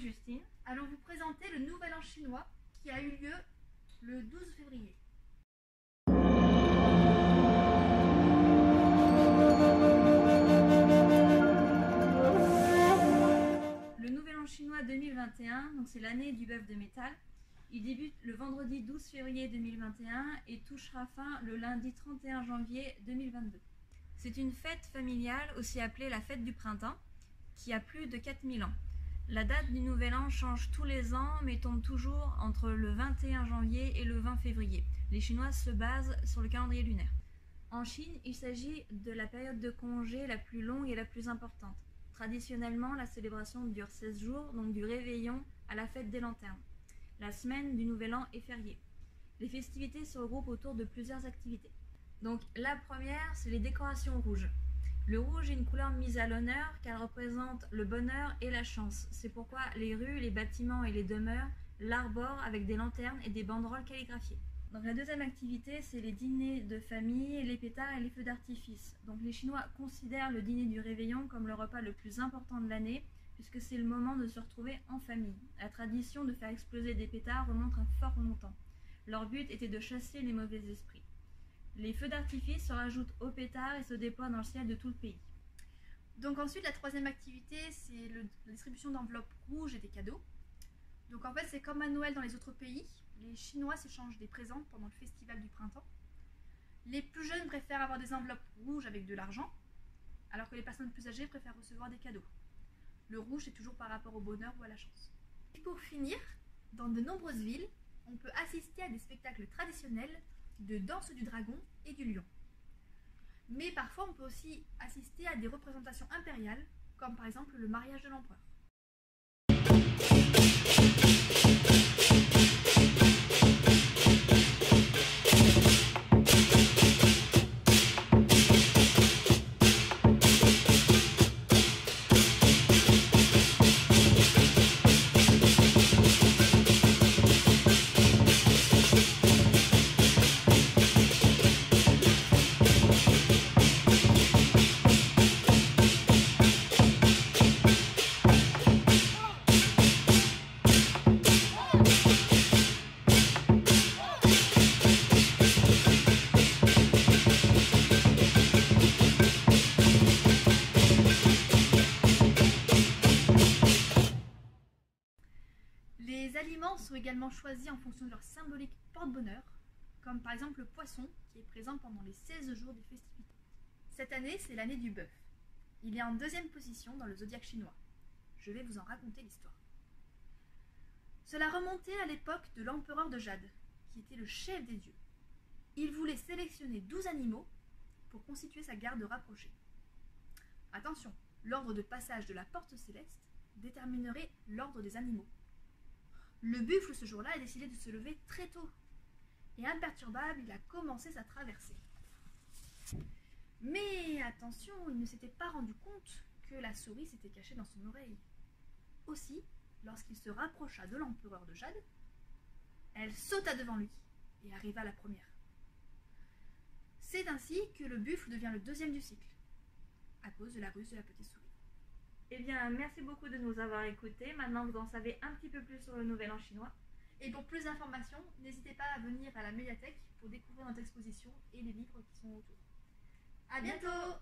Justine. Allons vous présenter le Nouvel An chinois qui a eu lieu le 12 février. Le Nouvel An chinois 2021, donc c'est l'année du bœuf de métal. Il débute le vendredi 12 février 2021 et touchera fin le lundi 31 janvier 2022. C'est une fête familiale, aussi appelée la fête du printemps, qui a plus de 4000 ans. La date du Nouvel An change tous les ans, mais tombe toujours entre le 21 janvier et le 20 février. Les Chinois se basent sur le calendrier lunaire. En Chine, il s'agit de la période de congé la plus longue et la plus importante. Traditionnellement, la célébration dure 16 jours, donc du réveillon à la fête des lanternes. La semaine du Nouvel An est fériée. Les festivités se regroupent autour de plusieurs activités. Donc la première, c'est les décorations rouges. Le rouge est une couleur mise à l'honneur car elle représente le bonheur et la chance. C'est pourquoi les rues, les bâtiments et les demeures l'arborent avec des lanternes et des banderoles calligraphiées. Donc la deuxième activité, c'est les dîners de famille, les pétards et les feux d'artifice. Donc les Chinois considèrent le dîner du réveillon comme le repas le plus important de l'année puisque c'est le moment de se retrouver en famille. La tradition de faire exploser des pétards remonte à fort longtemps. Leur but était de chasser les mauvais esprits. Les feux d'artifice se rajoutent aux pétards et se déploient dans le ciel de tout le pays. Donc ensuite, la troisième activité, c'est la distribution d'enveloppes rouges et des cadeaux. Donc en fait, c'est comme à Noël dans les autres pays. Les Chinois s'échangent des présents pendant le festival du printemps. Les plus jeunes préfèrent avoir des enveloppes rouges avec de l'argent, alors que les personnes plus âgées préfèrent recevoir des cadeaux. Le rouge, c'est toujours par rapport au bonheur ou à la chance. Et pour finir, dans de nombreuses villes, on peut assister à des spectacles traditionnels de danse du dragon et du lion. Mais parfois, on peut aussi assister à des représentations impériales, comme par exemple le mariage de l'empereur. Les aliments sont également choisis en fonction de leur symbolique porte-bonheur, comme par exemple le poisson qui est présent pendant les 16 jours des festivités. Cette année, c'est l'année du bœuf. Il est en deuxième position dans le zodiaque chinois. Je vais vous en raconter l'histoire. Cela remontait à l'époque de l'empereur de Jade, qui était le chef des dieux. Il voulait sélectionner 12 animaux pour constituer sa garde rapprochée. Attention, l'ordre de passage de la porte céleste déterminerait l'ordre des animaux. Le buffle, ce jour-là, a décidé de se lever très tôt. Et imperturbable, il a commencé sa traversée. Mais attention, il ne s'était pas rendu compte que la souris s'était cachée dans son oreille. Aussi, lorsqu'il se rapprocha de l'empereur de Jade, elle sauta devant lui et arriva la première. C'est ainsi que le buffle devient le deuxième du cycle, à cause de la ruse de la petite souris. Eh bien, merci beaucoup de nous avoir écoutés. Maintenant, vous en savez un petit peu plus sur le Nouvel An chinois. Et pour plus d'informations, n'hésitez pas à venir à la médiathèque pour découvrir notre exposition et les livres qui sont autour. À bientôt!